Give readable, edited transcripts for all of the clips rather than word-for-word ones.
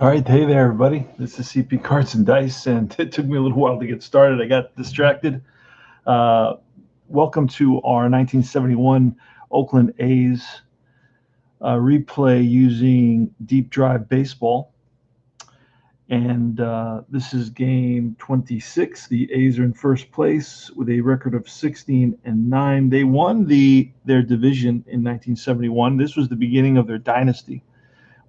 All right, hey there, everybody. This is CP Cards and Dice, and it took me a little while to get started. I got distracted. Uh, Welcome to our 1971 Oakland A's replay using Deep Drive Baseball. And this is game 26. The A's are in first place with a record of 16-9. They won their division in 1971. This was the beginning of their dynasty,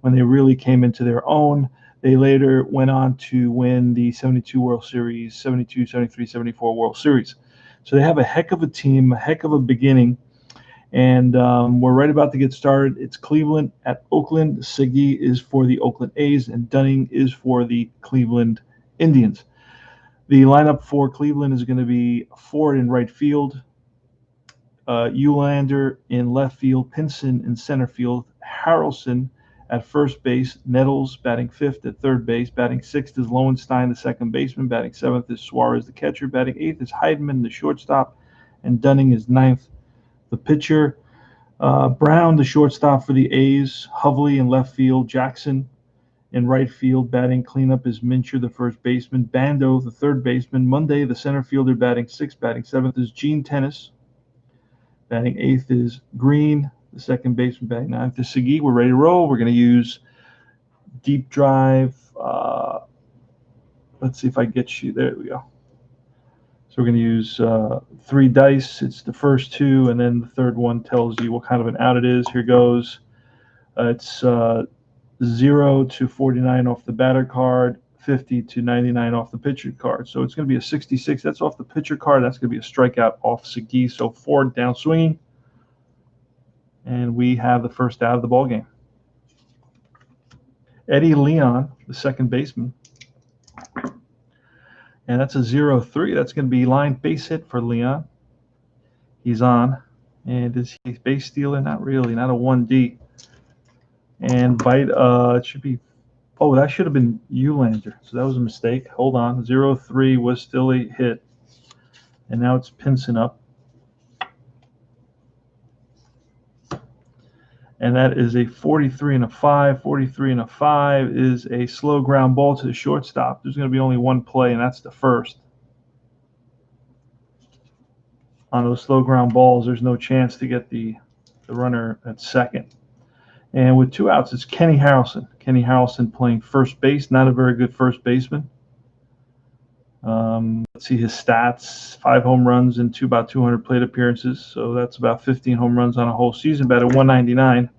when they really came into their own. They later went on to win the 72 World Series, 72, 73, 74 World Series. So they have a heck of a team, a heck of a beginning. And we're right about to get started. It's Cleveland at Oakland. Segui is for the Oakland A's, and Dunning is for the Cleveland Indians. The lineup for Cleveland is going to be Ford in right field, Eulander in left field, Pinson in center field, Harrelson at first base, Nettles batting fifth at third base, batting sixth is Lowenstein, the second baseman, batting seventh is Suarez, the catcher, batting eighth is Heidman, the shortstop, and Dunning is ninth, the pitcher. Brown, the shortstop for the A's, Hovley in left field, Jackson in right field, batting cleanup is Mincher, the first baseman, Bando, the third baseman, Monday, the center fielder, batting sixth, batting seventh is Gene Tennis, batting eighth is Green, the second baseman, batting ninth is Segui. We're ready to roll. We're going to use Deep Drive. Let's see if I get you. There we go. So we're going to use 3 dice. It's the first 2, and then the third one tells you what kind of an out it is. Here goes. It's 0 to 49 off the batter card, 50 to 99 off the pitcher card. So it's going to be a 66. That's off the pitcher card. That's going to be a strikeout off Segui. So Ford down swinging. And we have the first out of the ball game. Eddie Leon, the second baseman. And that's a 0-3. That's going to be line base hit for Leon. He's on. And is he a base stealer? Not really. Not a 1D. And bite, it should be, oh, that should have been Eulander. So that was a mistake. Hold on. 0-3 was still a hit. And now it's Pinson up. And that is a 43 and a 5. 43 and a 5 is a slow ground ball to the shortstop. There's going to be only one play, and that's the first. On those slow ground balls, there's no chance to get the runner at second. And with 2 outs, it's Kenny Harrelson. Kenny Harrelson playing first base, not a very good first baseman. Let's see his stats: 5 home runs and about 200 plate appearances. So that's about 15 home runs on a whole season, batted 199.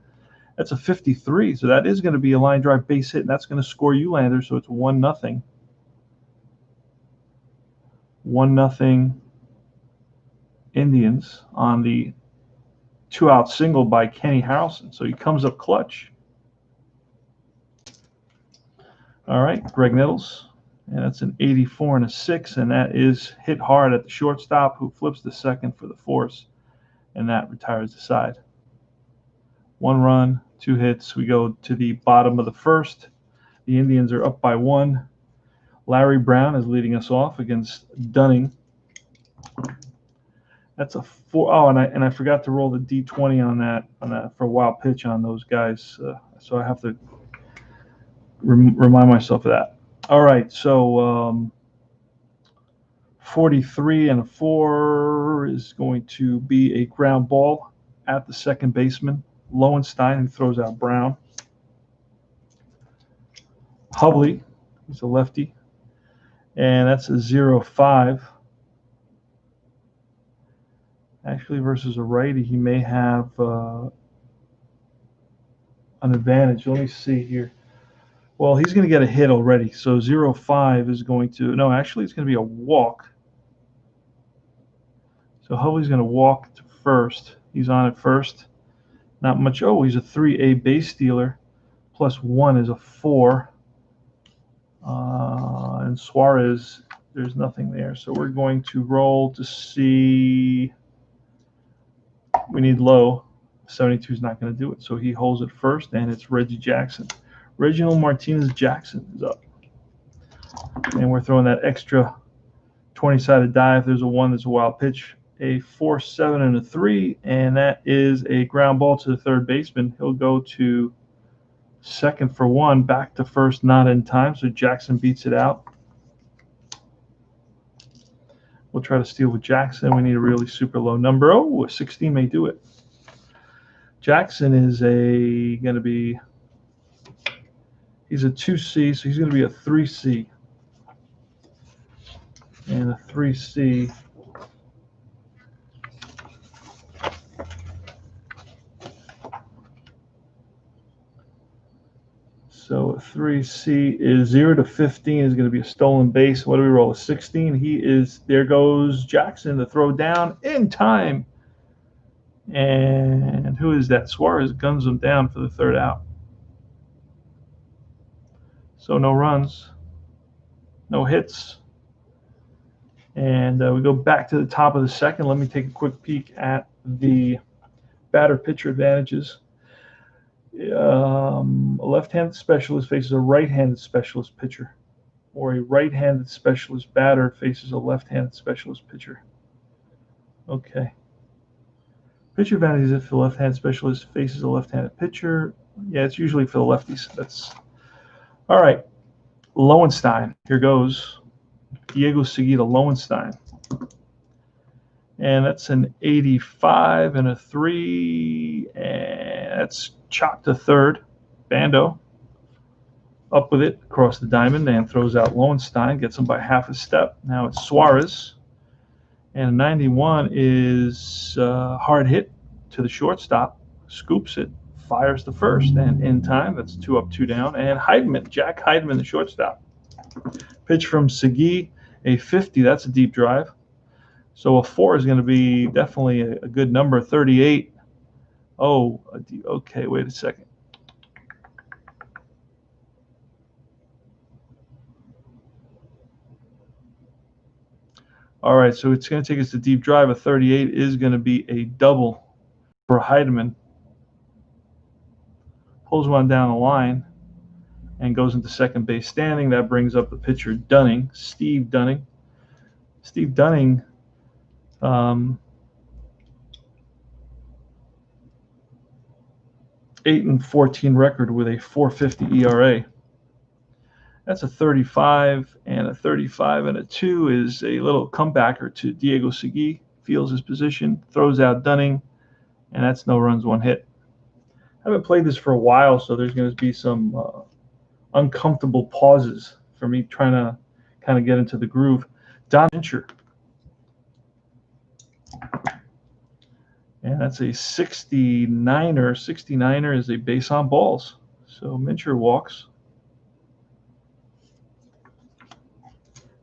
That's a 53. So that is going to be a line drive base hit, and that's going to score Eulander. So it's 1-0. 1-0 Indians on the 2-out single by Kenny Harrelson. So he comes up clutch. All right, Greg Nettles. And that's an 84 and a 6, and that is hit hard at the shortstop, who flips the second for the force, and that retires the side. 1 run, 2 hits. We go to the bottom of the first. The Indians are up by 1. Larry Brown is leading us off against Dunning. That's a 4. Oh, and I forgot to roll the D20 on that for a wild pitch on those guys. So I have to remind myself of that. All right, so 43 and a 4 is going to be a ground ball at the second baseman, Lowenstein, who throws out Brown. Hovley, he's a lefty, and that's a 0-5. Actually, versus a righty, he may have an advantage. Let me see here. Well, he's going to get a hit already. So 0-5 is going to – no, actually it's going to be a walk. So Hovley's going to walk to first. He's on at first. Not much. Oh, he's a 3A base stealer. Plus 1 is a 4. And Suarez, there's nothing there. So we're going to roll to see – we need low. 72 is not going to do it. So he holds it first, and it's Reggie Jackson. Reginald Martinez Jackson is up. And we're throwing that extra 20-sided die. If there's a 1, there's a wild pitch. A 4, 7, and a 3, and that is a ground ball to the third baseman. He'll go to Second for one, back to first, not in time, so Jackson beats it out. We'll try to steal with Jackson. We need a really super low number. Oh, a 16 may do it. Jackson is going to be, he's a 2C, so he's going to be a 3C. And a 3C. So 3C is 0 to 15 is going to be a stolen base. What do we roll? A 16. There goes Jackson to throw down in time. And who is that? Suarez guns him down for the third out. So no runs, no hits. And we go back to the top of the second. Let me take a quick peek at the batter-pitcher advantages. A left-handed specialist faces a right-handed specialist pitcher, or a right-handed specialist batter faces a left-handed specialist pitcher. Okay. Pitcher advantage is if the left-handed specialist faces a left-handed pitcher. Yeah, it's usually for the lefties. That's all right. Lowenstein. Here goes Diego Seguida Lowenstein. And that's an 85 and a 3, and that's chopped to third. Bando up with it across the diamond and throws out Lowenstein, gets him by half a step. Now it's Suarez, and a 91 is hard hit to the shortstop, scoops it, fires the first, and in time. That's 2 up, 2 down. And Heidman, Jack Heidman, the shortstop. Pitch from Segui, a 50. That's a deep drive. So a 4 is going to be definitely a good number. 38. Oh, okay. Wait a second. All right, so it's going to take us to deep drive. A 38 is going to be a double for Heidemann. Pulls one down the line and goes into second base standing. That brings up the pitcher Dunning, Steve Dunning. Steve Dunning, 8-14 record with a 4.50 ERA. That's a 35, and a 35 and a 2 is a little comebacker to Diego Segui. Feels his position, throws out Dunning, and that's no runs, 1 hit. I haven't played this for a while, so there's going to be some uncomfortable pauses for me trying to kind of get into the groove. Don Mincher. And that's a 69er. 69er is a base on balls. So Mincher walks.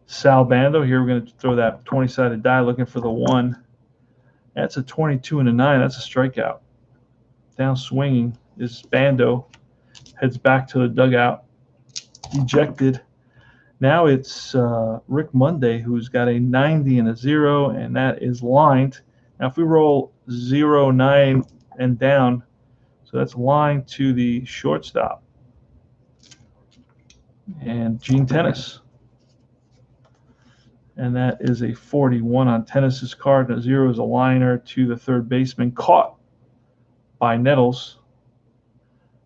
Sal Bando. Here we're going to throw that 20-sided die looking for the 1. That's a 22 and a 9. That's a strikeout. Down swinging is Bando. Heads back to the dugout. Ejected. Now it's Rick Monday, who's got a 90 and a 0, and that is lined. Now if we roll 0, 9, and down, so that's lined to the shortstop. And Gene Tennis. And that is a 41 on Tennis's card. And a 0 is a liner to the third baseman, caught by Nettles.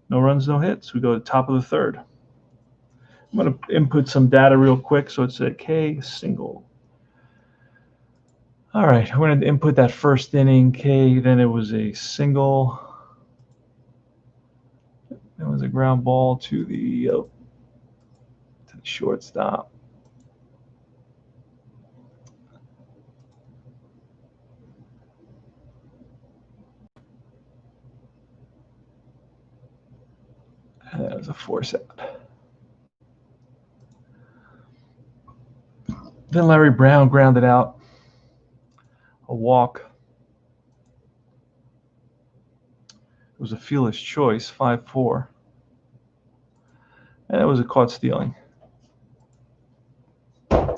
No runs, no hits. We go to the top of the third. I'm going to input some data real quick. So it's a K single. All right, we're going to input that first inning, K. Then it was a single. It was a ground ball to the shortstop. And that was a force out. Then Larry Brown grounded out. A walk. It was a fielder's choice, 5-4. And it was a caught stealing. And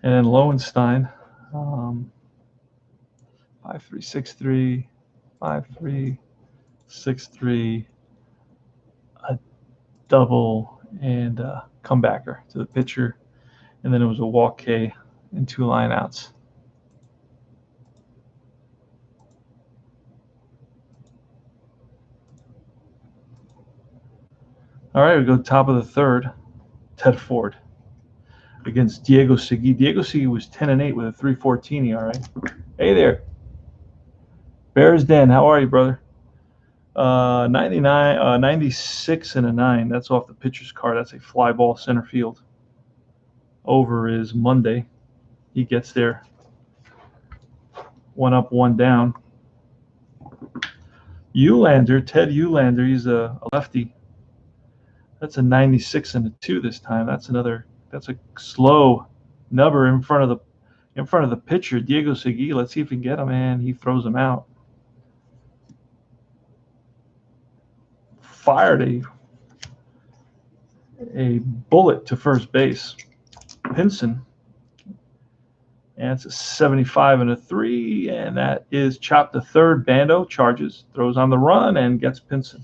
then Lowenstein, 5-3, 6-3, 5-3, 6-3, a double and a comebacker to the pitcher. And then it was a walk K and 2 lineouts. All right, we go top of the third. Ted Ford against Diego Segui. Diego Segui was 10-8 with a 314 ERA. Hey there, Bears Den. How are you, brother? 96 and a 9. That's off the pitcher's card. That's a fly ball center field. Over is Monday. He gets there. One up, one down. Ted Eulander, he's a lefty. That's a 96 and a 2 this time. That's a slow nubber in front of the pitcher, Diego Segui. Let's see if we can get him, and he throws him out. Fired a bullet to first base. Pinson. And it's a 75 and a 3, and that is chopped to third. Bando charges, throws on the run, and gets Pinson.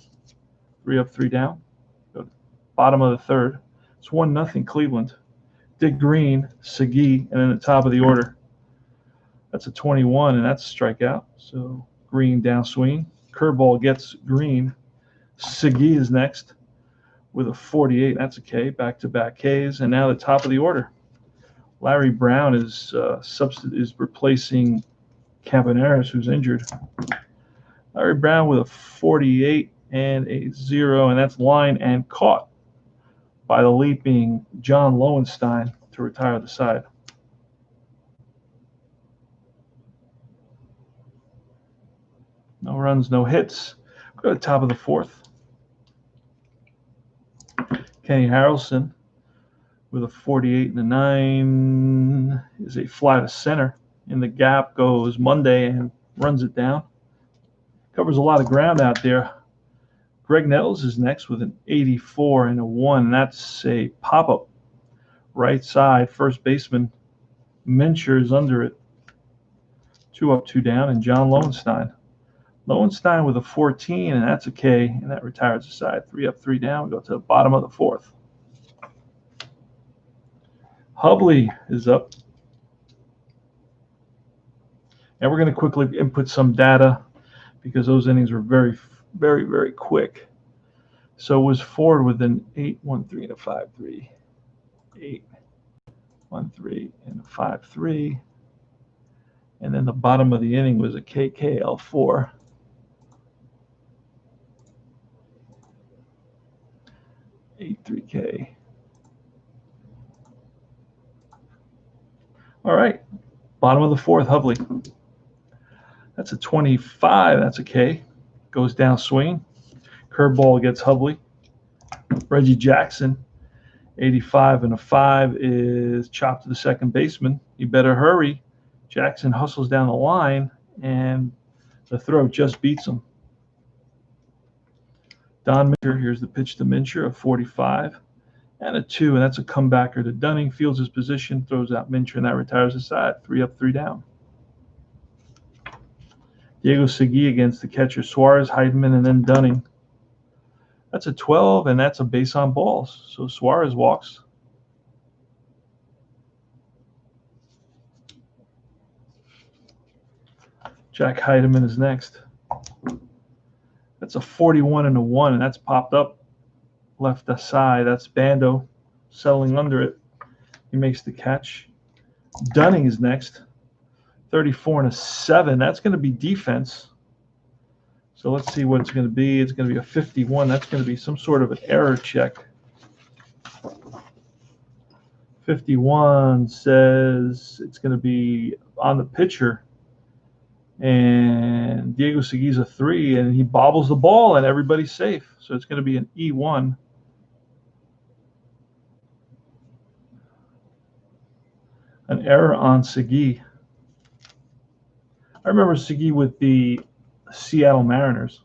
3 up, 3 down. Go to bottom of the third. It's 1-0 Cleveland. Dick Green, Segui, and then the top of the order. That's a 21, and that's a strikeout. So Green down swing. Curveball gets Green. Segui is next with a 48. That's a K. Back-to-back Ks, and now the top of the order. Larry Brown is replacing Campaneris, who's injured. Larry Brown with a 48 and a 0, and that's line and caught by the leaping John Lowenstein to retire the side. No runs, no hits. Go to the top of the fourth. Kenny Harrelson with a 48 and a 9 is a fly to center. In the gap goes Monday and runs it down. Covers a lot of ground out there. Greg Nettles is next with an 84 and a 1. That's a pop-up. Right side, first baseman Mincher is under it. 2 up, 2 down, and John Lowenstein. Lowenstein with a 14, and that's a K, and that retires the side. 3 up, 3 down. We go to the bottom of the fourth. Hubley is up. And we're going to quickly input some data because those innings were very, very, very quick. So it was Ford with an 8-1-3 and a 5-3. 8-1-3 and a 5-3. And then the bottom of the inning was a KKL4. Three K. All right, bottom of the fourth, Hubley. That's a 25. That's a K. Goes down swing. Curveball gets Hubley. Reggie Jackson, 85 and a 5 is chopped to the second baseman. You better hurry. Jackson hustles down the line, and the throw just beats him. Don Mincher, here's the pitch to Mincher, a 45 and a 2, and that's a comebacker to Dunning. Fields his position, throws out Mincher, and that retires the side. 3 up, 3 down. Diego Segui against the catcher Suarez, Heidman, and then Dunning. That's a 12, and that's a base on balls. So Suarez walks. Jack Heidemann is next. That's a 41 and a 1, and that's popped up left side. That's Bando settling under it. He makes the catch. Dunning is next. 34 and a 7. That's going to be defense. So let's see what it's going to be. It's going to be a 51. That's going to be some sort of an error check. 51 says it's going to be on the pitcher. And Diego Segui's a 3, and he bobbles the ball, and everybody's safe. So it's going to be an E1. An error on Segui. I remember Segui with the Seattle Mariners.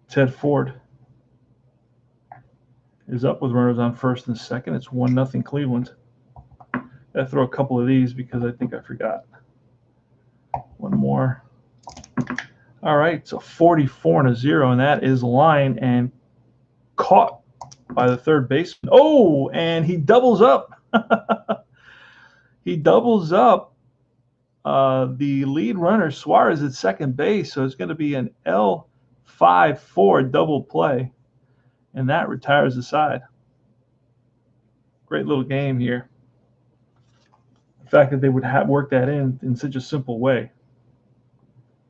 Ted Ford is up with runners on first and second. It's 1-0 Cleveland. I throw a couple of these because I think I forgot. One more. All right, it's a 44 and a 0, and that is line and caught by the third baseman. Oh, and he doubles up. He doubles up the lead runner, Suarez, at second base. So it's going to be an L 5-4 double play, and that retires the side. Great little game here. The fact that they would have worked that in such a simple way.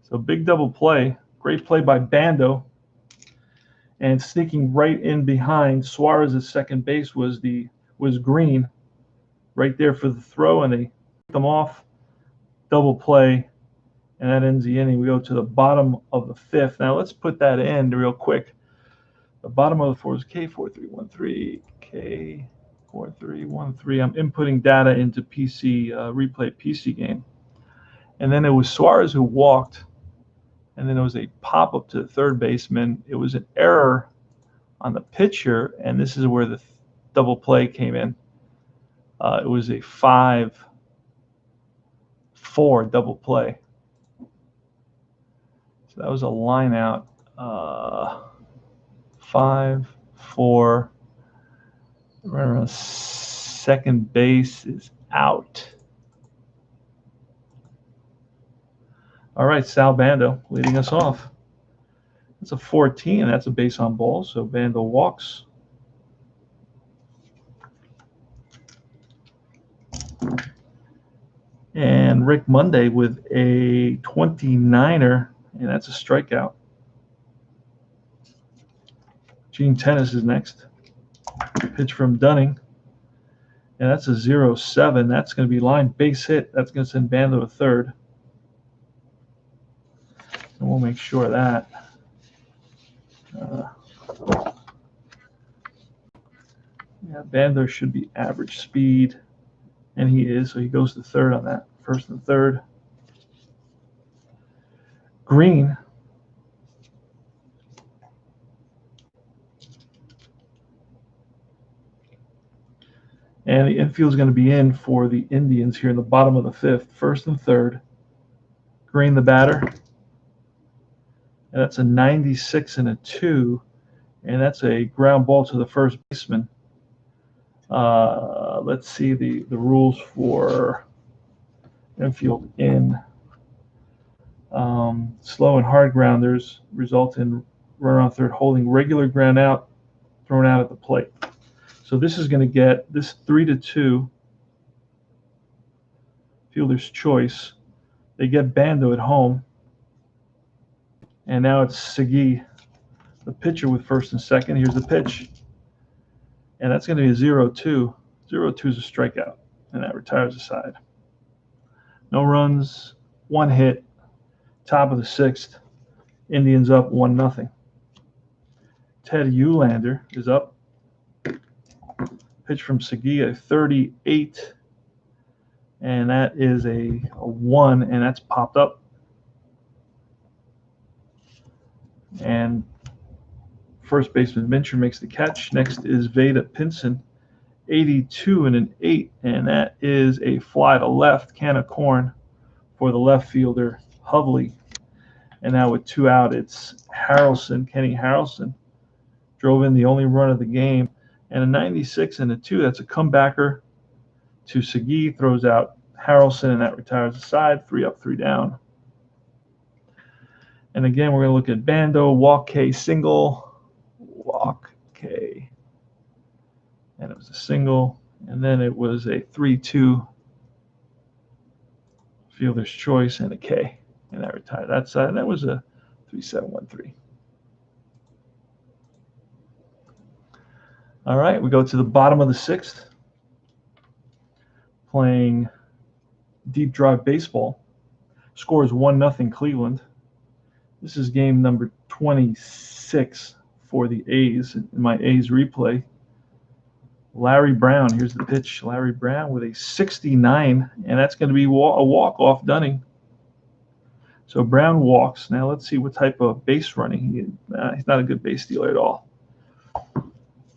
So big double play. Great play by Bando. And sneaking right in behind Suarez's second base was Green, right there for the throw, and they picked them off. Double play, and that ends the inning. We go to the bottom of the fifth. Now let's put that in real quick. The bottom of the fourth is K4313, K4313. I'm inputting data into PC replay PC game, and then it was Suarez who walked, and then it was a pop up to the third baseman. It was an error on the pitcher, and this is where the double play came in. It was a 5-4 double play. So that was a line out. 5-4. Runner on second base is out. All right, Sal Bando leading us off. It's a 14. That's a base on ball, so Bando walks. And Rick Monday with a 29er, and that's a strikeout. Gene Tennis is next. Pitch from Dunning, and that's a 0-7. That's going to be line base hit. That's going to send Bando to third. And we'll make sure of that. Yeah, Bando should be average speed, and he is, so he goes to third on that. First and third. Green. And the infield is going to be in for the Indians here in the bottom of the fifth. First and third. Green the batter. And that's a 96 and a 2. And that's a ground ball to the first baseman. Let's see the rules for infield in. Slow and hard grounders result in runner on third holding regular ground out, thrown out at the plate. So this is going to get this 3-2 fielder's choice. They get Bando at home. And now it's Segui, the pitcher, with first and second. Here's the pitch. And that's going to be a 0-2. 0-2 is a strikeout, and that retires the side. No runs, one hit, top of the sixth. Indians up 1-0. Ted Eulander is up. Pitch from Segui, a 38, and that is a 1, and that's popped up. And first baseman Mincher makes the catch. Next is Veda Pinson, 82 and an 8, and that is a fly to left, can of corn for the left fielder Hovley. And now with 2 out, it's Kenny Harrelson, drove in the only run of the game. And a 96 and a 2, that's a comebacker to Segui, throws out Harrelson, and that retires the side. 3 up, 3 down. And again, we're going to look at Bando, walk K, single, walk K. And it was a single, and then it was a 3-2 fielder's choice and a K, and that retired that side. And that was a 3-7-1-3. All right, we go to the bottom of the sixth, playing deep drive baseball. Score is 1-0 Cleveland. This is game number 26 for the A's in my A's replay. Larry Brown, here's the pitch. Larry Brown with a 69, and that's going to be a walk-off Dunning. So Brown walks. Now let's see what type of base running he is. He's not a good base stealer at all.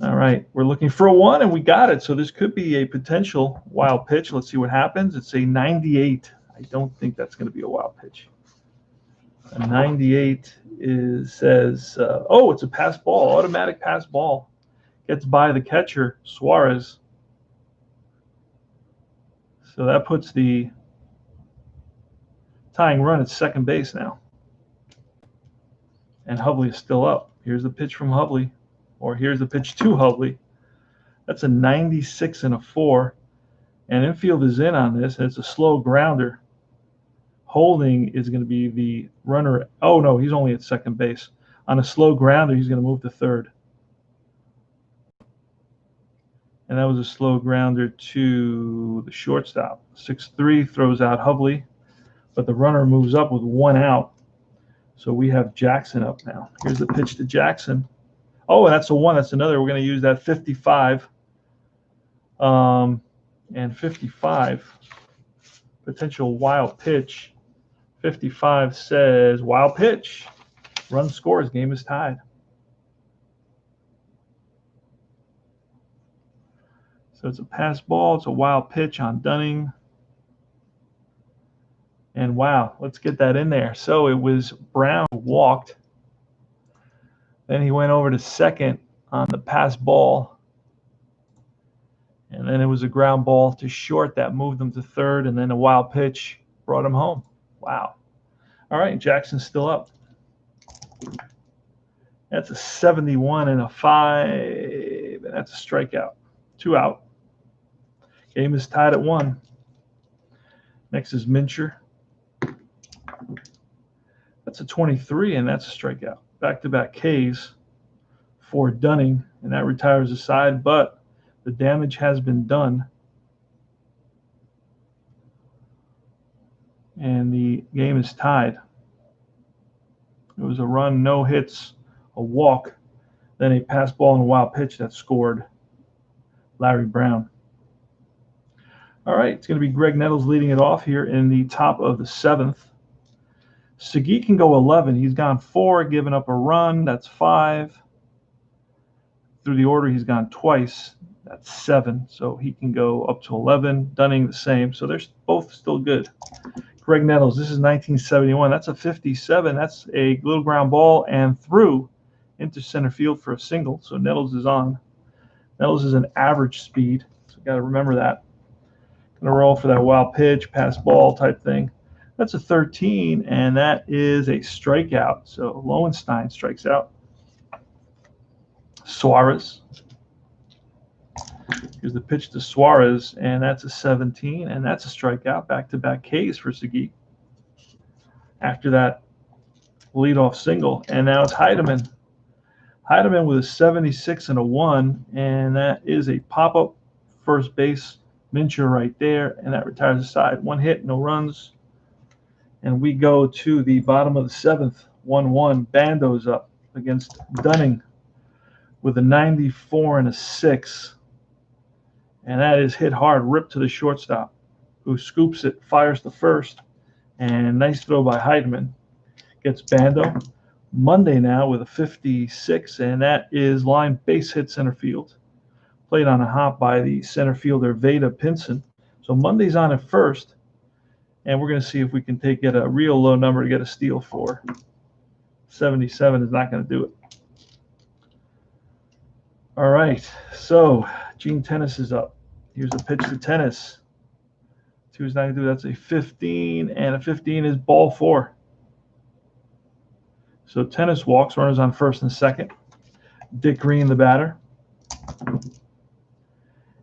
All right, we're looking for a 1, and we got it. So this could be a potential wild pitch. Let's see what happens. It's a 98. I don't think that's going to be a wild pitch. A 98 says, oh, it's a pass ball, automatic pass ball. Gets by the catcher, Suarez. So that puts the tying run at second base now. And Hovley is still up. Here's the pitch from Hovley, or here's the pitch to Hovley. That's a 96 and a 4. And infield is in on this, and it's a slow grounder. Holding is going to be the runner. Oh, no, he's only at second base. On a slow grounder, he's going to move to third. And that was a slow grounder to the shortstop. 6-3 throws out Hovley, but the runner moves up with 1 out. So we have Jackson up now. Here's the pitch to Jackson. Oh, and that's a 1. That's another. We're going to use that 55. And 55, potential wild pitch. 55 says wild pitch. Run scores. Game is tied. So it's a pass ball. It's a wild pitch on Dunning. And wow, let's get that in there. So it was Brown who walked. Then he went over to second on the pass ball. And then it was a ground ball to short that moved him to third. And then a wild pitch brought him home. Wow. All right, Jackson's still up. That's a 71 and a 5. And that's a strikeout. 2 out. Game is tied at 1. Next is Mincher. That's a 23, and that's a strikeout. Back-to-back Ks for Dunning, and that retires the side, but the damage has been done. And the game is tied. It was a run, no hits, a walk, then a pass ball and a wild pitch that scored Larry Brown. All right, it's going to be Greg Nettles leading it off here in the top of the 7th. Segui can go 11. He's gone 4, given up a run. That's 5. Through the order, he's gone twice. That's 7. So he can go up to 11. Dunning the same. So they're both still good. Greg Nettles, this is 1971. That's a 57. That's a little ground ball and through into center field for a single. So Nettles is on. Nettles is an average speed. So you got to remember that. Going to roll for that wild pitch, pass ball type thing. That's a 13, and that is a strikeout. So Lowenstein strikes out. Suarez. Here's the pitch to Suarez, and that's a 17, and that's a strikeout. Back-to-back Ks for Segui. After that leadoff single, and now it's Heidemann. Heidemann with a 76 and a 1, and that is a pop-up first base. Mincher right there, and that retires the side. 1 hit, no runs. And we go to the bottom of the 7th, 1-1. Bando's up against Dunning with a 94 and a 6. And that is hit hard, ripped to the shortstop, who scoops it, fires the first. And nice throw by Heidemann. Gets Bando. Monday now with a 56, and that is line base hit center field. Played on a hop by the center fielder Veda Pinson. So Monday's on at first, and we're going to see if we can get a real low number to get a steal for. 77 is not going to do it. All right, so Gene Tennis is up. Here's a pitch to Tennis. 2 is not going to do. That's a 15, and a 15 is ball 4. So Tennis walks, runners on first and second. Dick Green, the batter.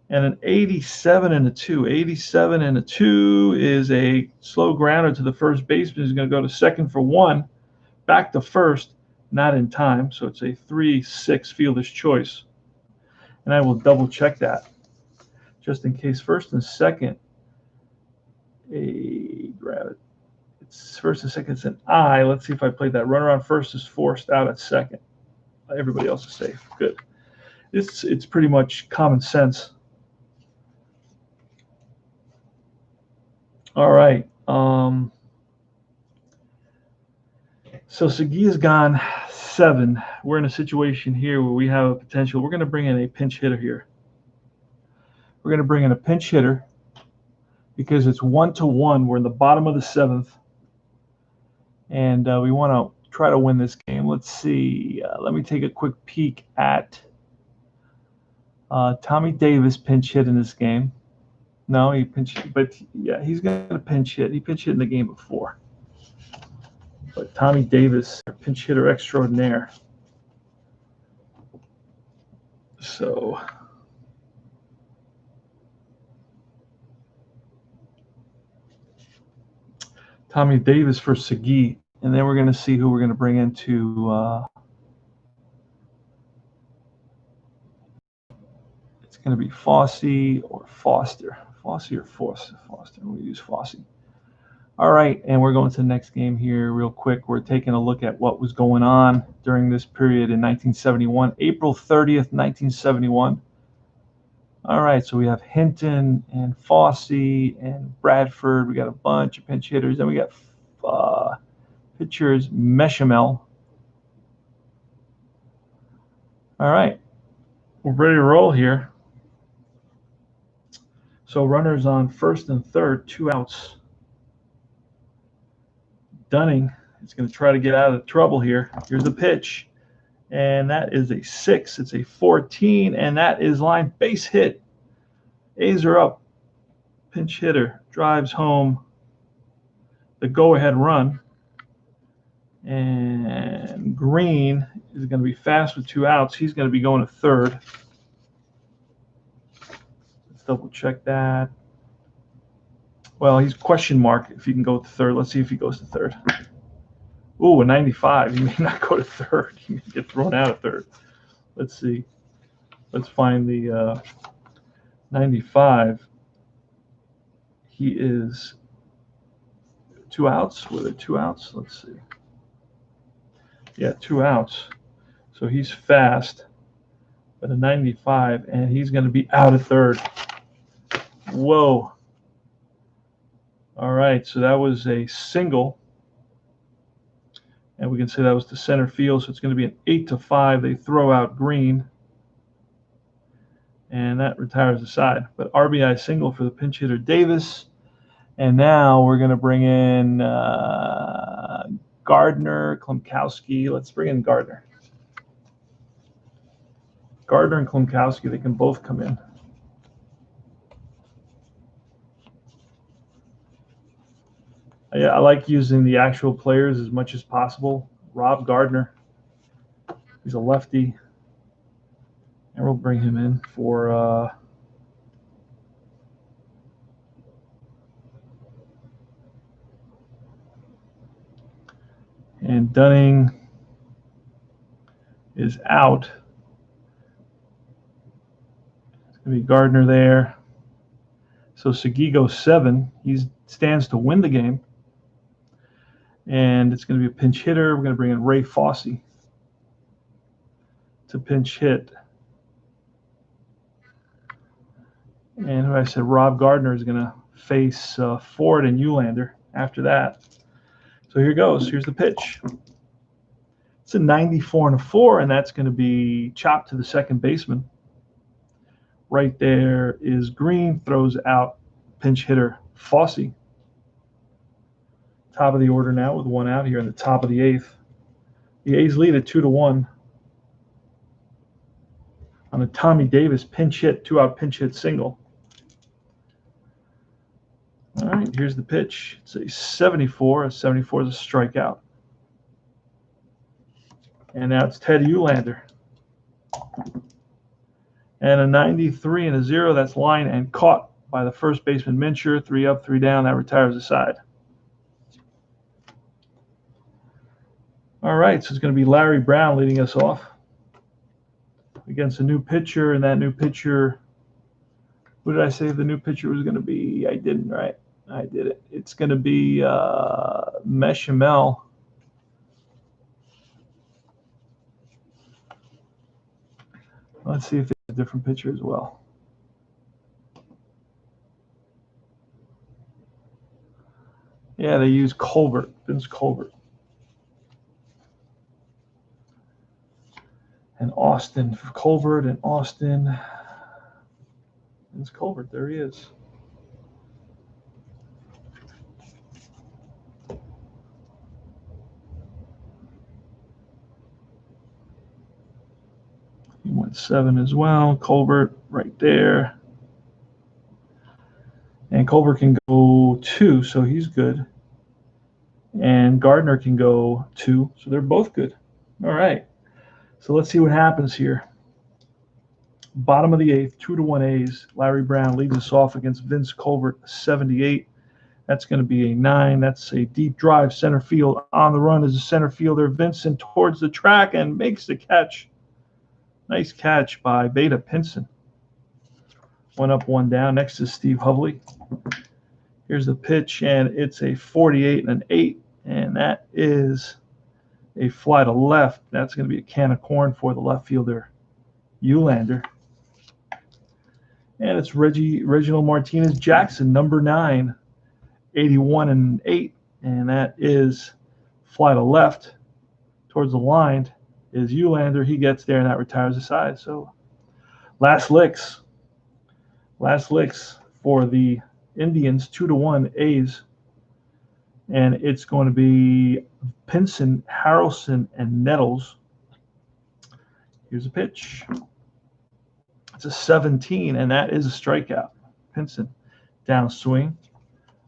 And an 87 and a 2. 87 and a 2 is a slow grounder to the first baseman. He's going to go to second for 1. Back to first, not in time. So it's a 3-6 fielder's choice. And I will double check that just in case. First and second, grab it. It's first and second, it's an I. Let's see if I played that. Runner on first is forced out at second. Everybody else is safe. Good. It's pretty much common sense. All right. So Segui has gone 7. We're in a situation here where we have a potential. We're going to bring in a pinch hitter here. We're going to bring in a pinch hitter because it's 1-1. We're in the bottom of the 7th. And we want to try to win this game. Let's see. Let me take a quick peek at Tommy Davis pinch hit in this game. No, he pinch hit, but yeah, he's going to pinch hit. He pinch hit in the game before. But Tommy Davis, pinch hitter extraordinaire. So Tommy Davis for Segui, and then we're going to see who we're going to bring into. It's going to be Fossey or Foster. Fossey or Foster. We'll use Fossey. All right, and we're going to the next game here real quick. We're taking a look at what was going on during this period in 1971, April 30th, 1971. All right, so we have Hinton and Fossey and Bradford. We got a bunch of pinch hitters. Then we got pitchers, Meshamel. All right, we're ready to roll here. So runners on first and third, 2 outs. Dunning is going to try to get out of trouble here. Here's the pitch, and that is a 6. It's a 14, and that is line base hit. A's are up. Pinch hitter drives home the go-ahead run, and Green is going to be fast with 2 outs. He's going to be going to third. Let's double check that. Well, he's question mark if he can go to third. Let's see if he goes to third. Ooh, a 95. He may not go to third. He may get thrown out of third. Let's see. Let's find the 95. He is 2 outs. Were there 2 outs? Let's see. Yeah, 2 outs. So he's fast, but a 95, and he's going to be out of third. Whoa. All right, so that was a single, and we can say that was to center field, so it's going to be an 8-5. They throw out Green, and that retires the side. But RBI single for the pinch hitter Davis, and now we're going to bring in Gardner, Klimkowski. Let's bring in Gardner. Gardner and Klimkowski, they can both come in. Yeah, I like using the actual players as much as possible. Rob Gardner, he's a lefty, and we'll bring him in for and Dunning is out. It's going to be Gardner there. So Segui goes 7. He stands to win the game. And it's going to be a pinch hitter. We're going to bring in Ray Fossey to pinch hit. And who I said, Rob Gardner is going to face Ford and Eulander after that. So here goes. Here's the pitch. It's a 94 and a 4, and that's going to be chopped to the second baseman. Right there is Green, throws out pinch hitter Fossey. Top of the order now with 1 out here in the top of the 8th. The A's lead at 2-1 on a Tommy Davis pinch hit, 2-out pinch hit single. All right, here's the pitch. It's a 74. A 74 is a strikeout. And now it's Ted Eulander. And a 93 and a 0, that's line and caught by the first baseman Mincher. 3 up, 3 down, that retires the side. All right, so it's going to be Larry Brown leading us off against a new pitcher, and that new pitcher, who did I say the new pitcher was going to be? I didn't, right? I did it. It's going to be Meshamel. Let's see if there's a different pitcher as well. Yeah, they use Colbert, Vince Colbert. And Austin, Colbert and Austin. Vince Colbert, there he is. He went 7 as well. Colbert right there. And Colbert can go 2, so he's good. and Gardner can go 2. So they're both good. All right. So let's see what happens here. Bottom of the 8th, 2-1 A's. Larry Brown leads us off against Vince Colbert, 78. That's going to be a 9. That's a deep drive center field. On the run is a center fielder, Vincent, towards the track and makes the catch. Nice catch by Beta Pinson. 1 up, 1 down. Next is Steve Hovley. Here's the pitch, and it's a 48 and an 8, and that is a fly to left. That's going to be a can of corn for the left fielder, Eulander. And it's Reginald Martinez Jackson, number 9, 81 and 8, and that is fly to left towards the line is Eulander. He gets there, and that retires the side. So last licks for the Indians, 2-1 A's, and it's going to be Pinson, Harrelson, and Nettles. Here's a pitch. It's a 17, and that is a strikeout. Pinson, down swing.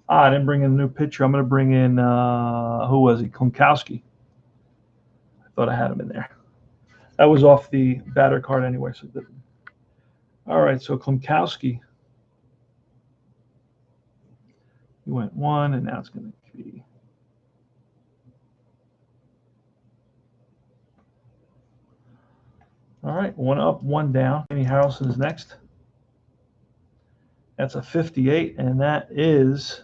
I didn't bring in a new pitcher. I'm going to bring in, who was he? Klunkowski. I thought I had him in there. That was off the batter card anyway. So all right, so Klunkowski. He went 1, and now it's going to be. All right, 1 up, 1 down. Kenny Harrelson's next. That's a 58, and that is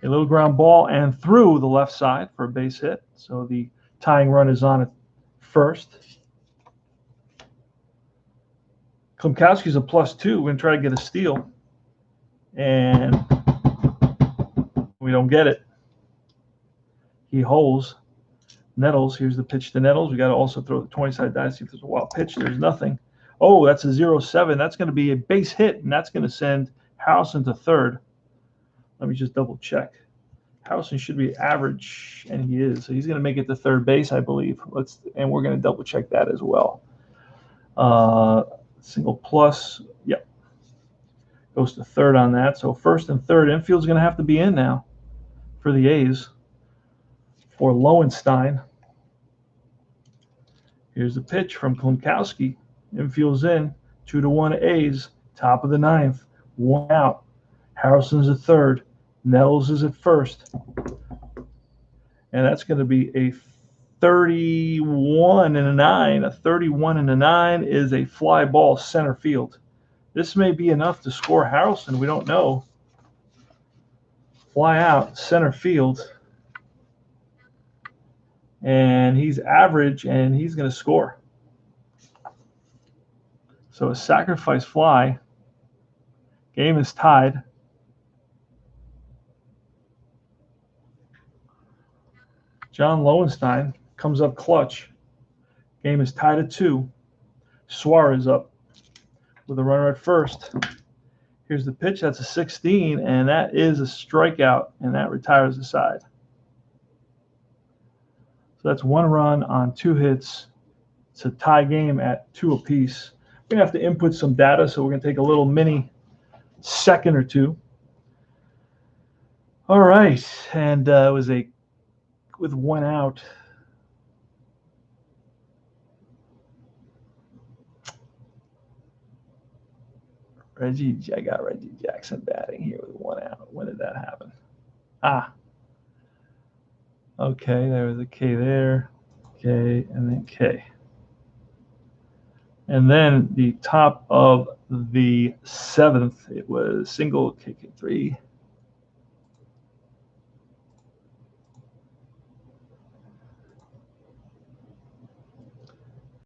a little ground ball and through the left side for a base hit. So the tying run is on at first. Klunkowski's a +2. We're going to try to get a steal. And we don't get it. He holds. Nettles, here's the pitch to Nettles. We got to also throw the 20-side dice, see if there's a wild pitch. There's nothing. Oh, that's a 0-7. That's going to be a base hit, and that's going to send Harrelson to third. Let me just double check. Harrelson should be average, and he is. So he's going to make it to third base, I believe. And we're going to double check that as well. Single plus, yep. Goes to third on that. So first and third, infield's going to have to be in now for the A's. For Lowenstein. Here's the pitch from Klunkowski. Infield's in. 2-1 A's. Top of the 9th. 1 out. Harrelson's at third. Nettles is at first. And that's going to be a 31 and a 9. A 31 and a 9 is a fly ball center field. This may be enough to score Harrelson. We don't know. Fly out center field. And he's average, and he's going to score. So a sacrifice fly. Game is tied. John Lowenstein comes up clutch. Game is tied at 2. Suarez up with a runner at first. Here's the pitch. That's a 16, and that is a strikeout, and that retires the side. So that's 1 run on 2 hits. It's a tie game at 2 apiece. We're going to have to input some data, so we're going to take a little mini second or two. All right, and it was with 1 out. I got Reggie Jackson batting here with 1 out. When did that happen? Okay, there was a K there, K, and then K. And then the top of the 7th, it was single KK3.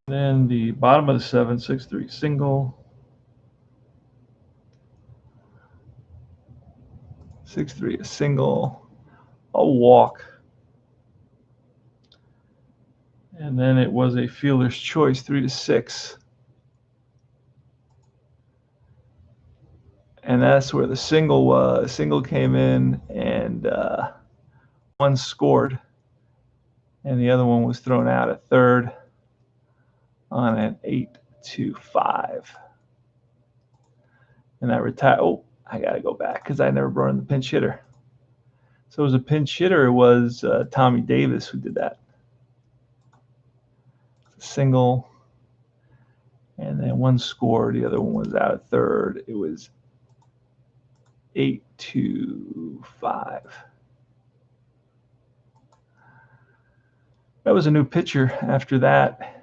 Then the bottom of the 7th, 6-3 single. 6-3 a single, a walk. And then it was a fielder's choice, 3-6. And that's where the single was. Single came in, and 1 scored. And the other one was thrown out at third on an 8-5. And that retired. Oh, I got to go back because I never brought in the pinch hitter. So it was a pinch hitter. It was Tommy Davis who did that. Single, and then one scored. The other one was out at third. It was 8-5. That was a new pitcher. After that,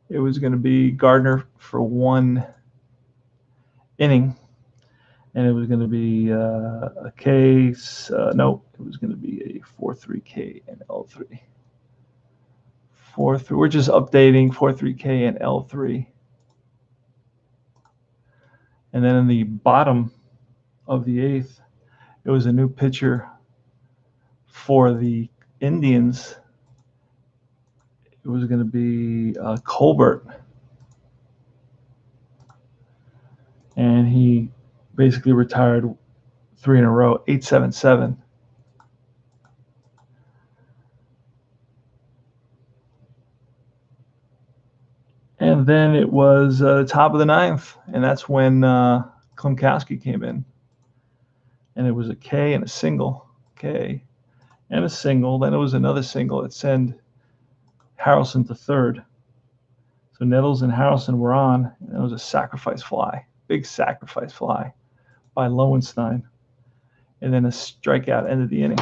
it was going to be Gardner for 1 inning, and it was going to be a case. No, it was going to be a 4-3K and L3. 4-3. We're just updating 4-3K and L3. And then in the bottom of the 8th, it was a new pitcher for the Indians. It was going to be Colbert, and he basically retired 3 in a row, 8-7-7. And then it was top of the 9th, and that's when Klimkowski came in. And it was a K and a single, K and a single. Then it was another single that sent Harrelson to third. So Nettles and Harrelson were on, and it was a sacrifice fly, big sacrifice fly by Lowenstein. And then a strikeout ended the inning.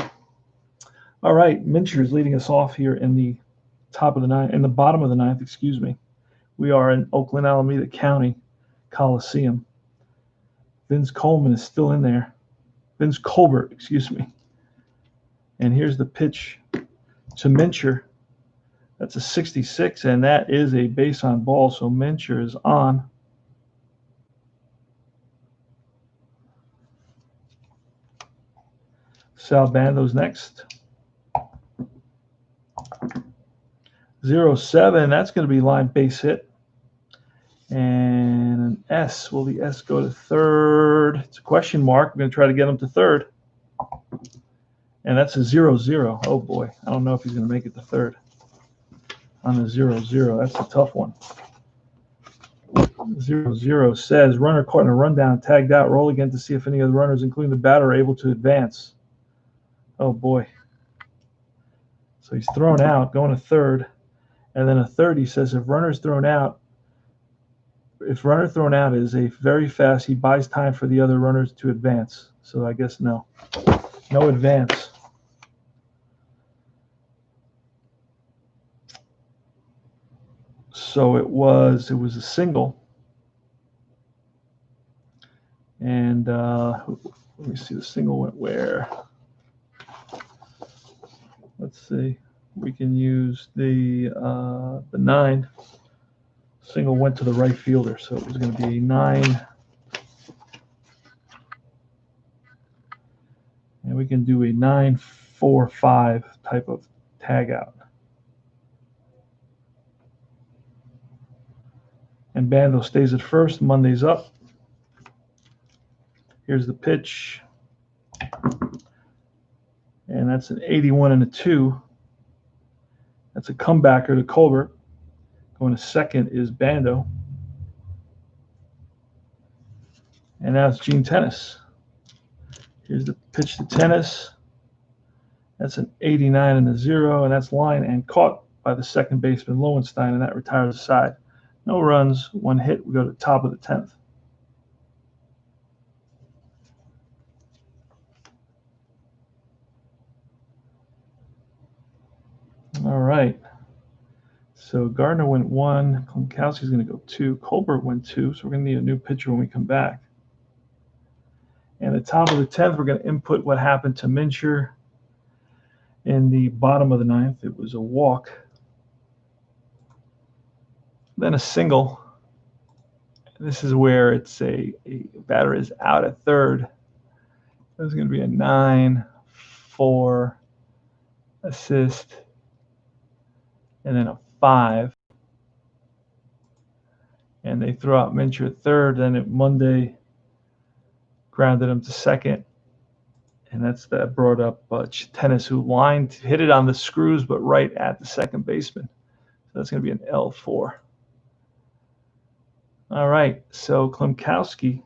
All right, Mincher is leading us off here in the top of the 9th, in the bottom of the 9th, excuse me. We are in Oakland, Alameda County Coliseum. Vince Coleman is still in there. Vince Colbert, excuse me. And here's the pitch to Mincher. That's a 66, and that is a base on ball, so Mincher is on. Sal Bando's next. 0-7, that's going to be line base hit. And an S. Will the S go to third? It's a question mark. We're going to try to get him to third. And that's a 0-0. Oh, boy. I don't know if he's going to make it to third on the 0-0. That's a tough one. 0-0 says, runner caught in a rundown, tagged out, roll again to see if any of the runners, including the batter, are able to advance. Oh, boy. So he's thrown out, going to third. And then a third, he says, if runner thrown out is a very fast, he buys time for the other runners to advance. So I guess no. No advance. So it was a single. And let me see, the single went where? Let's see. We can use the 9. Single went to the right fielder, so it was going to be a 9. And we can do a 9-4-5 type of tag out. And Bando stays at first. Monday's up. Here's the pitch. And that's an 81 and a 2. That's a comebacker to Colbert. Going to second is Bando. And now it's Gene Tennis. Here's the pitch to Tennis. That's an 89 and a 0, and that's line and caught by the second baseman Lowenstein, and that retires the side. No runs, 1 hit. We go to the top of the 10th. All right. So Gardner went 1. Klimkowski's going to go 2. Colbert went 2. So we're going to need a new pitcher when we come back. And at the top of the 10th, we're going to input what happened to Mincher in the bottom of the 9th. It was a walk. Then a single. This is where it's a batter is out at third. There's going to be a 9-4 assist. And then a 5. And they throw out Mincher at third. Then Monday grounded him to second. And that brought up Tennis, who hit it on the screws, but right at the second baseman. So that's going to be an L4. All right, so Klimkowski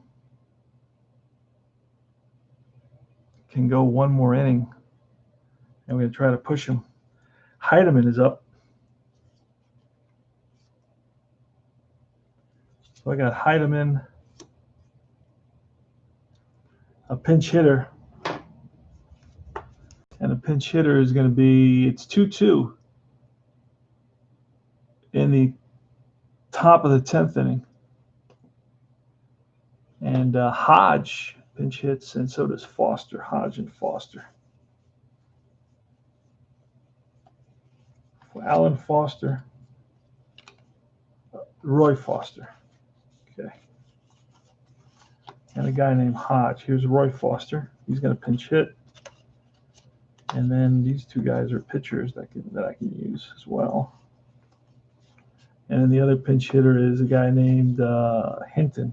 can go one more inning, and we're going to try to push him. Heidemann is up. So I got Heidemann, a pinch hitter. And the pinch hitter is going to be, it's 2-2 in the top of the 10th inning. And Hodge pinch hits, and so does Foster. Hodge and Foster. Alan Foster, Roy Foster. Okay. And a guy named Hodge. Here's Roy Foster. He's going to pinch hit. And then these two guys are pitchers that I can use as well. And then the other pinch hitter is a guy named Hinton.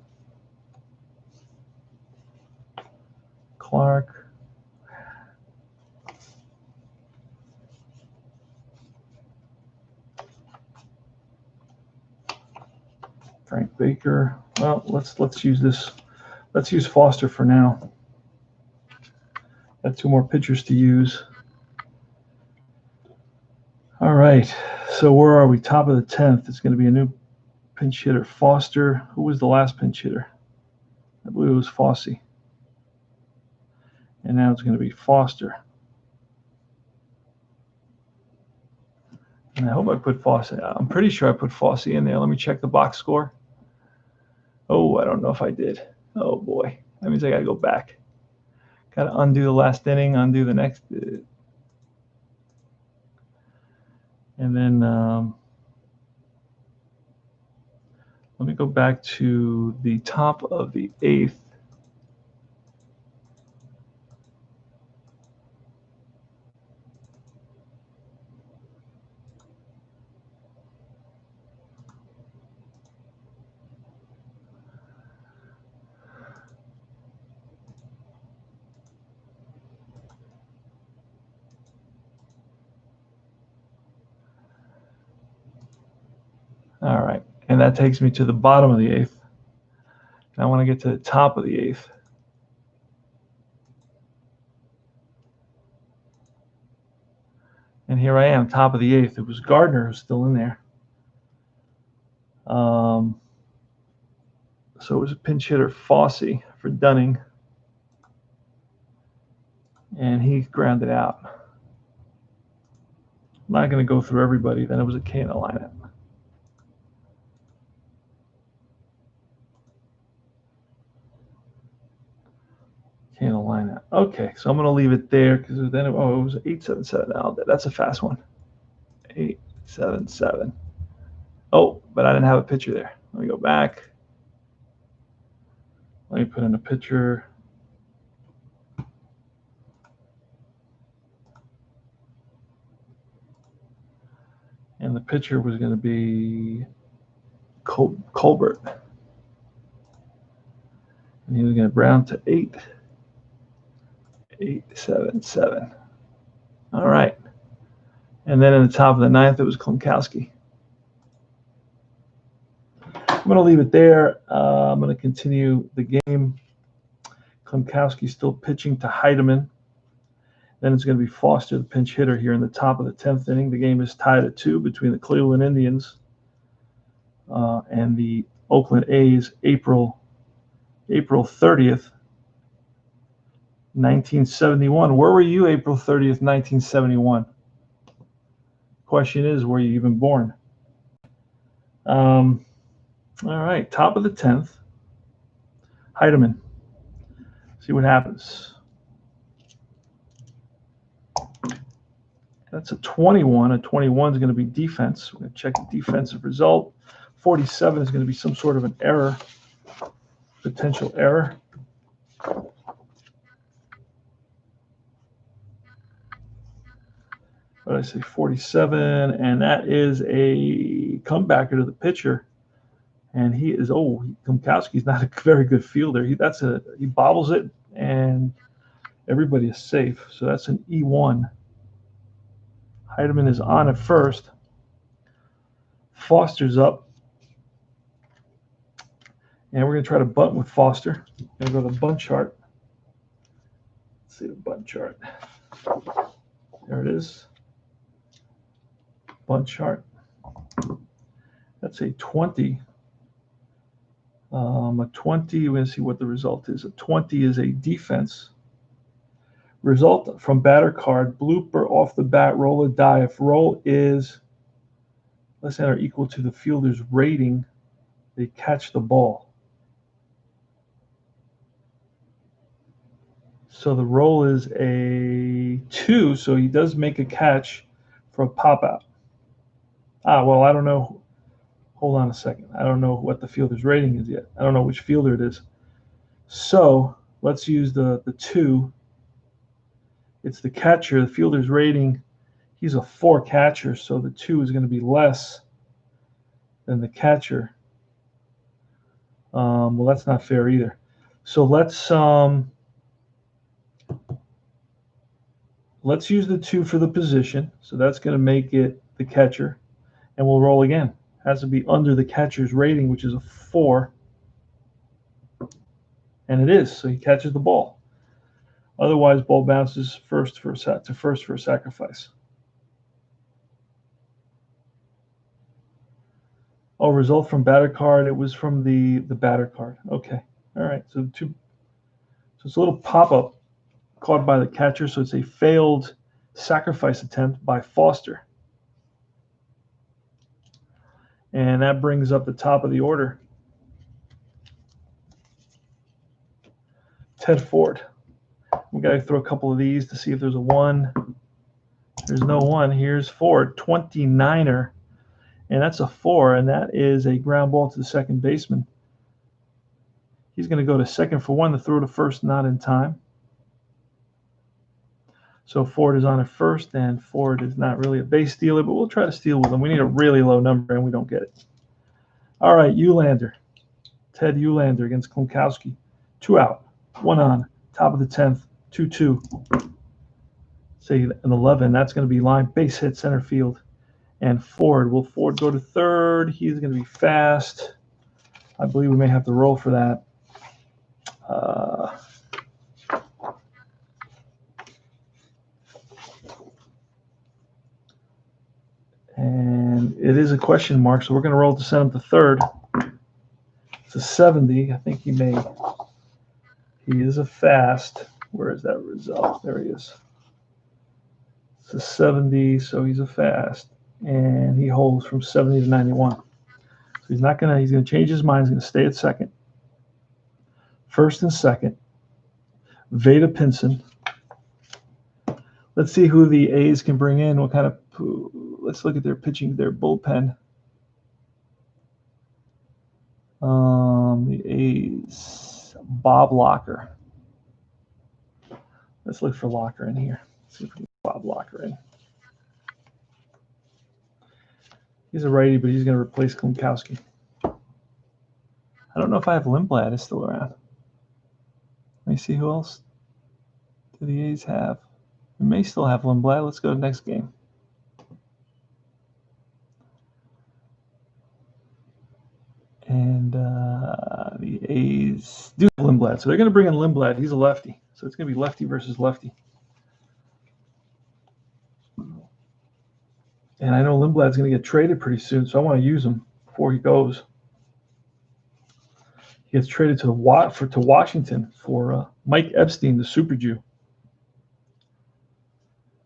Clark. Frank Baker. Well, let's use this. Let's use Foster for now. Got two more pitchers to use. All right, so where are we? Top of the 10th. It's going to be a new pinch hitter. Foster. Who was the last pinch hitter? I believe it was Fossey. And now it's going to be Foster. And I hope I put Fossey. I'm pretty sure I put Fossey in there. Let me check the box score. Oh, I don't know if I did. Oh, boy. That means I got to go back. Got to undo the last inning, undo the next. And then let me go back to the top of the 8th. All right, and that takes me to the bottom of the 8th. I want to get to the top of the 8th. And here I am, top of the 8th. It was Gardner who's still in there. So it was a pinch hitter, Fossey, for Dunning. And he grounded out. I'm not going to go through everybody. Then it was a K in the lineup. K in the lineup. Okay, so I'm going to leave it there because then it was 877. Oh, that's a fast one. 877. Oh, but I didn't have a pitcher there. Let me go back. Let me put in a pitcher. And the pitcher was going to be Colbert. And he was going to round to 877. All right. And then in the top of the 9th, it was Klimkowski. I'm going to leave it there. I'm going to continue the game. Klimkowski still pitching to Heidemann. Then it's going to be Foster, the pinch hitter, here in the top of the 10th inning. The game is tied at 2 between the Cleveland Indians and the Oakland A's. April 30th, 1971. Where were you April 30th, 1971? Question is, were you even born? All right, top of the 10th. Heidemann. See what happens. That's a 21. A 21 is going to be defense. We're going to check the defensive result. 47 is going to be some sort of an error, potential error. What did I say? 47, and that is a comebacker to the pitcher. And he is, Klimkowski's not a very good fielder. He bobbles it, and everybody is safe. So that's an E1. Heidemann is on at first. Foster's up. And we're going to try to bunt with Foster. We're going to go to the bunt chart. Let's see the bunt chart. There it is. Bunt chart. That's a 20. A 20, we're going to see what the result is. A 20 is a defense. Result from batter card, blooper off the bat, roll or die. If roll is less than or equal to the fielder's rating, they catch the ball. So the roll is a 2, so he does make a catch for a pop out. Well, I don't know. Hold on a second. I don't know what the fielder's rating is yet. I don't know which fielder it is. So let's use the 2. It's the catcher. The fielder's rating, he's a 4 catcher, so the 2 is going to be less than the catcher. Well, that's not fair either. So let's use the 2 for the position. So that's going to make it the catcher, and we'll roll again. Has to be under the catcher's rating, which is a 4, and it is. So he catches the ball. Otherwise, ball bounces to first for a sacrifice. Oh, result from batter card. It was from the batter card. Okay. All right. So it's a little pop-up caught by the catcher. So it's a failed sacrifice attempt by Foster. And that brings up the top of the order. Ted Ford. We got to throw a couple of these to see if there's a 1. There's no 1. Here's Ford, 29er. And that's a 4, and that is a ground ball to the second baseman. He's going to go to second for 1. The throw to first not in time. So Ford is on at first, and Ford is not really a base stealer, but we'll try to steal with him. We need a really low number, and we don't get it. All right, Eulander. Ted Eulander against Klunkowski. 2 out, 1 on, top of the 10th, 2-2. Say an 11. That's going to be line base hit center field. And Ford, will Ford go to third? He's going to be fast. I believe we may have to roll for that. And it is a question mark, so we're going to roll to send him to third. It's a 70. I think he is a fast. Where is that result? There he is. It's a 70, so he's a fast. And he holds from 70 to 91. So he's going to change his mind. He's going to stay at second. First and second. Veda Pinson. Let's see who the A's can bring in. Let's look at their pitching, their bullpen. The A's, Bob Locker. Let's look for Locker in here. Let's see if we can get Bob Locker in. He's a righty, but he's going to replace Klunkowski. I don't know if I have Lindblad is still around. Let me see who else do the A's have. We may still have Lindblad. Let's go to the next game. And the A's do have Lindblad. So they're going to bring in Lindblad. He's a lefty. So it's going to be lefty versus lefty. And I know Lindblad's going to get traded pretty soon, so I want to use him before he goes. He gets traded to Washington for Mike Epstein, the Super Jew.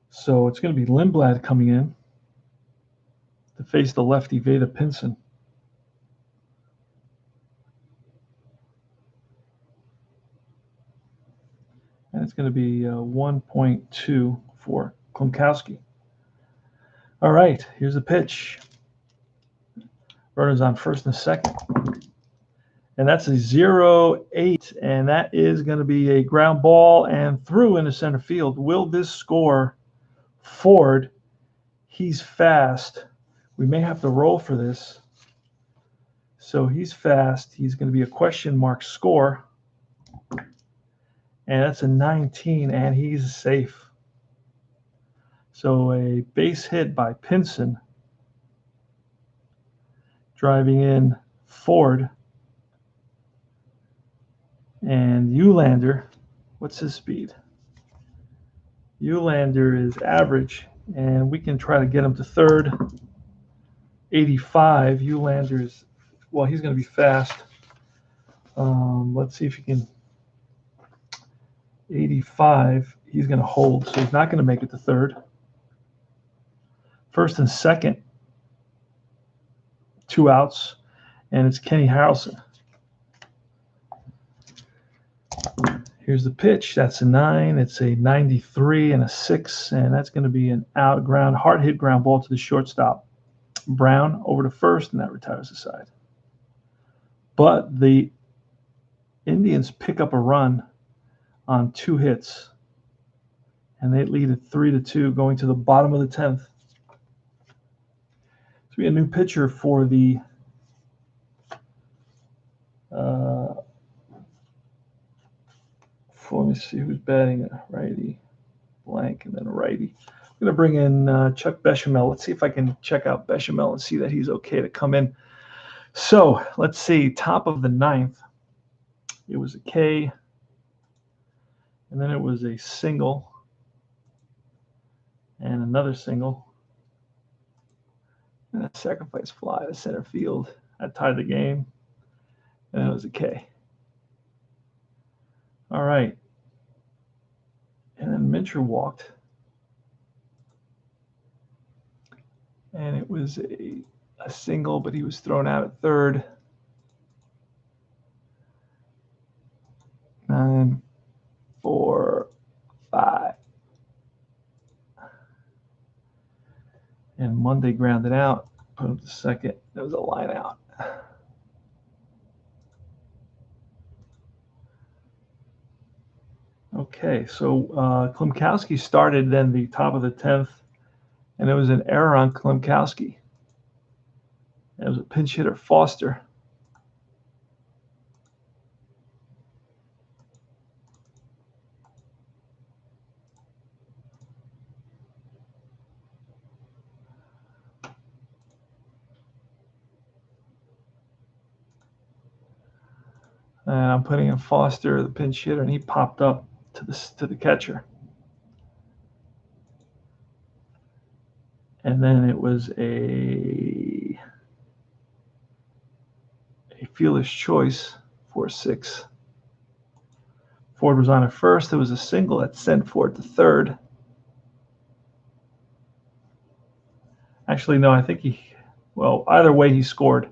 So it's going to be Lindblad coming in to face the lefty Veda Pinson. And it's going to be 1.2 for Klunkowski. All right, here's the pitch. Runners on first and second. And that's a 0-8, and that is going to be a ground ball and through into center field. Will this score Ford? He's fast. We may have to roll for this. So he's fast. He's going to be a question mark score. And that's a 19, and he's safe. So a base hit by Pinson, driving in Ford. And Eulander, what's his speed? Eulander is average, and we can try to get him to third. 85. Eulander's, well, he's going to be fast. Let's see if he can. 85. He's going to hold, so he's not going to make it to third. First and second, 2 outs, and it's Kenny Harrelson. Here's the pitch. That's a 9. It's a 93 and a 6, and that's going to be an out ground, hard hit ground ball to the shortstop. Brown over to first, and that retires the side. But the Indians pick up a run on 2 hits, and they lead it 3-2 going to the bottom of the 10th. So we have a new pitcher for the let me see who's batting, a righty, blank, and then a righty. I'm going to bring in Chuck Bechamel. Let's see if I can check out Bechamel and see that he's okay to come in. So let's see, top of the 9th, it was a K, and then it was a single, and another single, and a sacrifice fly to center field. That tied the game, and it was a K. All right. And then Mincher walked. And it was a single, but he was thrown out at third. 9, 4, 5. And Monday grounded out, put him to second. There was a line out. Okay, so Klimkowski started then the top of the 10th, and there was an error on Klimkowski. It was a pinch hitter, Foster. And I'm putting in Foster, the pinch hitter, and he popped up to the catcher. And then it was a fielder's choice for 6. Ford was on at first. There was a single that sent Ford to third. Actually, no, I think either way he scored,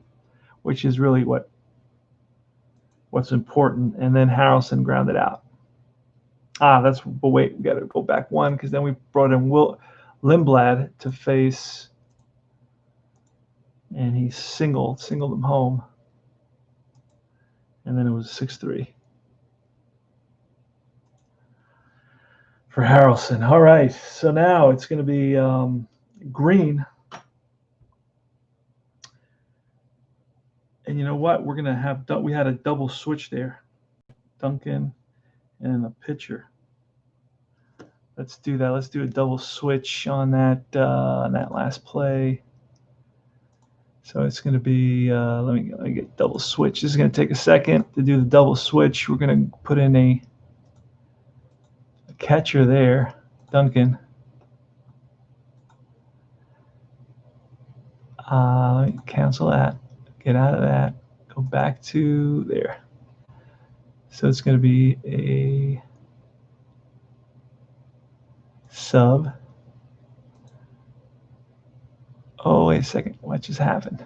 which is really what's important. And then Harrelson grounded out. But wait, we got to go back one because then we brought in Lindblad to face, and he singled him home. And then it was 6-3 for Harrelson. All right, so now it's going to be Green. And you know what? We're going to have we had a double switch there, Duncan and a pitcher. Let's do that. Let's do a double switch on that last play. So it's going to be, let me get double switch. This is going to take a second to do the double switch. We're going to put in a catcher there, Duncan. Let me cancel that. Get out of that. Go back to there. So it's going to be a sub. Oh, wait a second. What just happened?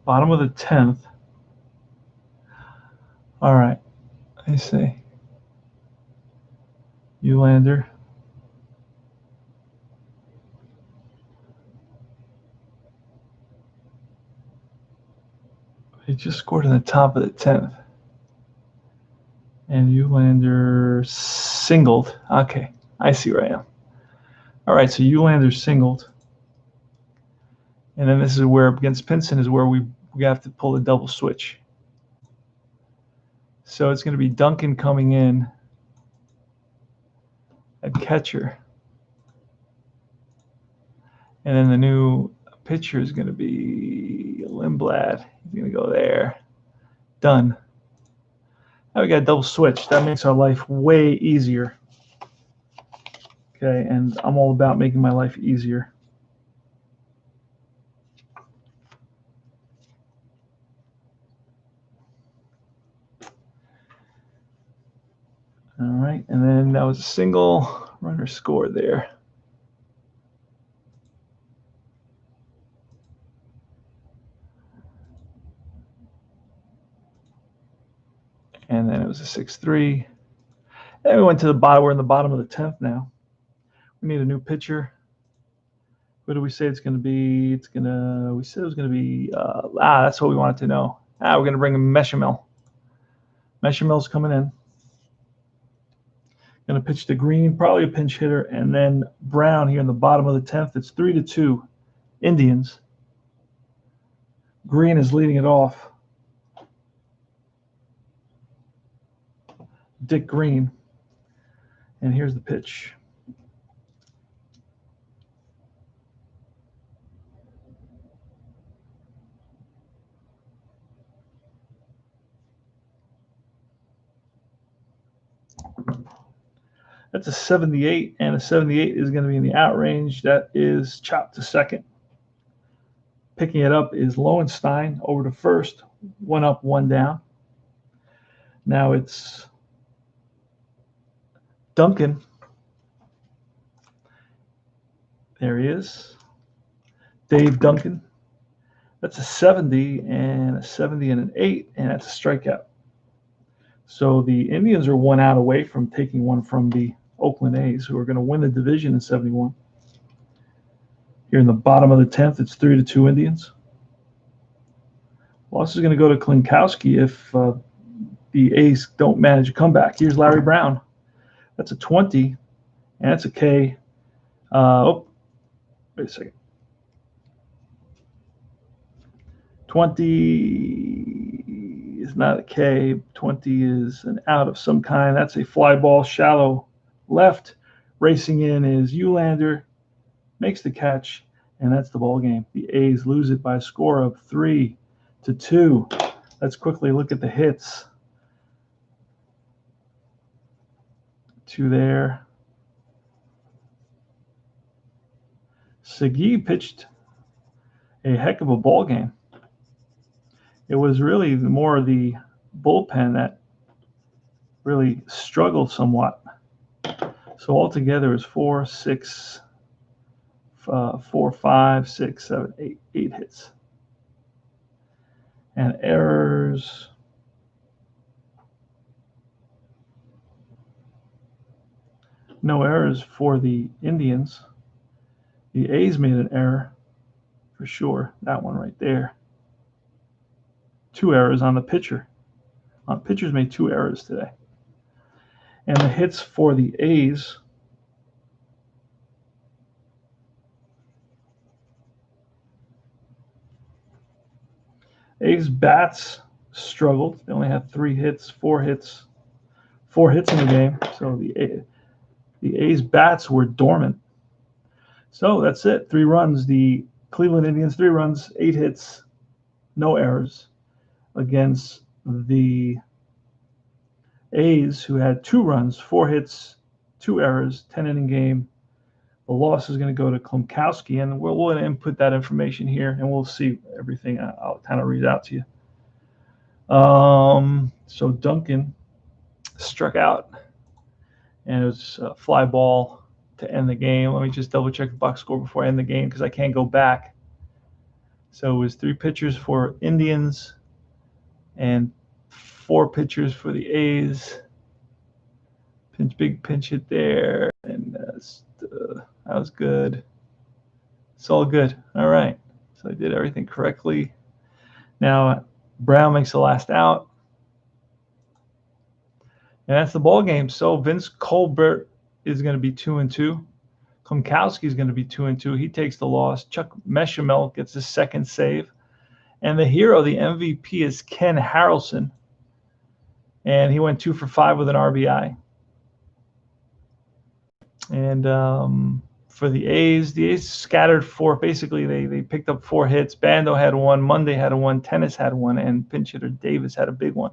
Bottom of the 10th. All right. I see. Eulander. He just scored in the top of the 10th. And Eulander singled. Okay, I see where I am. All right, so Eulander singled. And then this is where, against Pinson, is where we have to pull the double switch. So it's going to be Duncan coming in at catcher. And then the new pitcher is going to be Lindblad. He's going to go there. Done. Now we got a double switch. That makes our life way easier. Okay, and I'm all about making my life easier. All right, and then that was a single. Runner scored there. And then it was a 6-3. And we went to the bottom. We're in the bottom of the 10th now. We need a new pitcher. What do we say it's going to be? We said it was going to be, that's what we wanted to know. We're going to bring in Meshamel. Meshamel's coming in. Going to pitch to Green, probably a pinch hitter, and then Brown here in the bottom of the 10th. It's 3-2, Indians. Green is leading it off. Dick Green. And here's the pitch. That's a 78, and a 78 is going to be in the out range. That is chopped to second. Picking it up is Lowenstein over to first. One up, one down. Now it's Duncan. There he is. Dave Duncan. That's a 70 and a 70 and an 8, and that's a strikeout. So the Indians are one out away from taking one from the Oakland A's, who are going to win the division in 71. Here in the bottom of the 10th, it's 3-2 Indians. Loss is going to go to Klinkowski if the A's don't manage a comeback. Here's Larry Brown. That's a 20, and that's a K. Wait a second. 20 is not a K. 20 is an out of some kind. That's a fly ball, shallow left. Racing in is Eulander. Makes the catch, and that's the ball game. The A's lose it by a score of 3-2. Let's quickly look at the hits. 2 there. Segui pitched a heck of a ball game. It was really more the bullpen that really struggled somewhat. So altogether, it's 4, 5, 6, 7, 8 hits. And errors. No errors for the Indians. The A's made an error for sure. That one right there. 2 errors on the pitcher. Pitchers made 2 errors today. And the hits for the A's. A's bats struggled. They only had 4 hits in the game. So the A's bats were dormant. So that's it. 3 runs. The Cleveland Indians, 3 runs, 8 hits, no errors against the A's, who had 2 runs, 4 hits, 2 errors, 10-inning game. The loss is going to go to Klinkowski, and we'll input that information here, and we'll see everything. I'll kind of read out to you. So Duncan struck out, and it was a fly ball to end the game. Let me just double check the box score before I end the game because I can't go back. So it was 3 pitchers for Indians and 4 pitchers for the A's. Big pinch hit there, and that was good. It's all good. All right. So I did everything correctly. Now Brown makes the last out. And that's the ball game. So Vince Colbert is going to be 2-2. Klinkowski is going to be 2-2. He takes the loss. Chuck Meshamel gets his second save. And the hero, the MVP, is Ken Harrelson. And he went 2 for 5 with an RBI. And for the A's. The A's scattered four. Basically, they picked up 4 hits. Bando had one. Monday had one. Tennis had one. And pinch hitter Davis had a big one.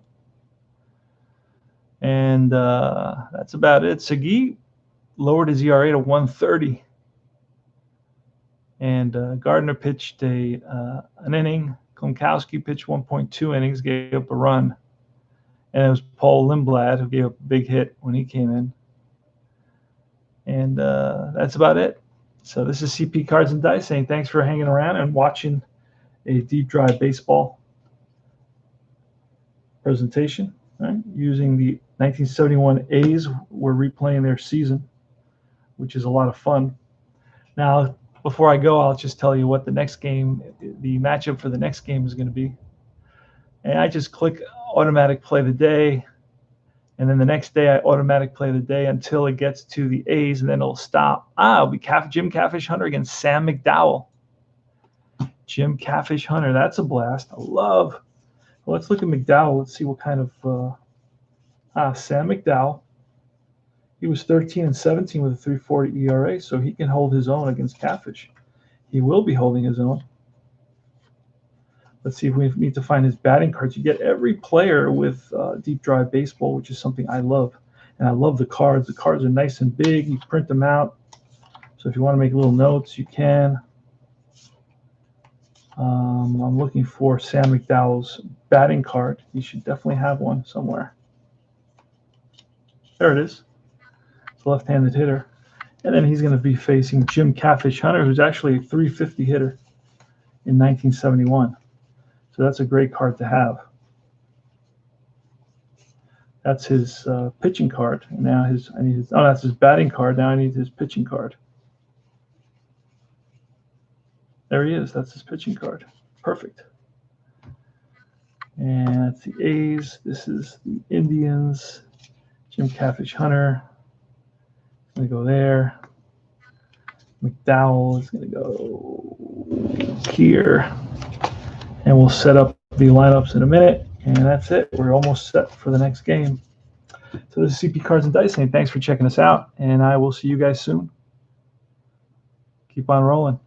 And that's about it. Segui lowered his ERA to 1.30. And Gardner pitched an inning. Klonkowski pitched 1.2 innings, gave up a run. And it was Paul Lindblad who gave up a big hit when he came in. And that's about it. So this is CP Cards and Dice saying thanks for hanging around and watching a deep drive baseball presentation. Right? Using the 1971 A's, we're replaying their season, which is a lot of fun. Now, before I go, I'll just tell you what the next game, the matchup for the next game is going to be. And I just click automatic play the day. And then the next day, I automatic play the day until it gets to the A's, and then it'll stop. It'll be Jim Catfish Hunter against Sam McDowell. Jim Catfish Hunter, that's a blast. I love. Well, let's look at McDowell. Let's see what kind of. Sam McDowell. He was 13-17 with a 3.40 ERA, so he can hold his own against Catfish. He will be holding his own. Let's see if we need to find his batting cards. You get every player with deep drive baseball, which is something I love. And I love the cards. The cards are nice and big. You print them out. So if you want to make little notes, you can. I'm looking for Sam McDowell's batting card. He should definitely have one somewhere. There it is. It's a left-handed hitter. And then he's going to be facing Jim Catfish Hunter, who's actually a 350 hitter in 1971. So that's a great card to have. That's his pitching card. Now that's his batting card. Now I need his pitching card. There he is. That's his pitching card. Perfect. And that's the A's. This is the Indians. Jim Catfish Hunter. Going to go there. McDowell is going to go here. And we'll set up the lineups in a minute. And that's it. We're almost set for the next game. So this is CP Cards and Dice saying thanks for checking us out. And I will see you guys soon. Keep on rolling.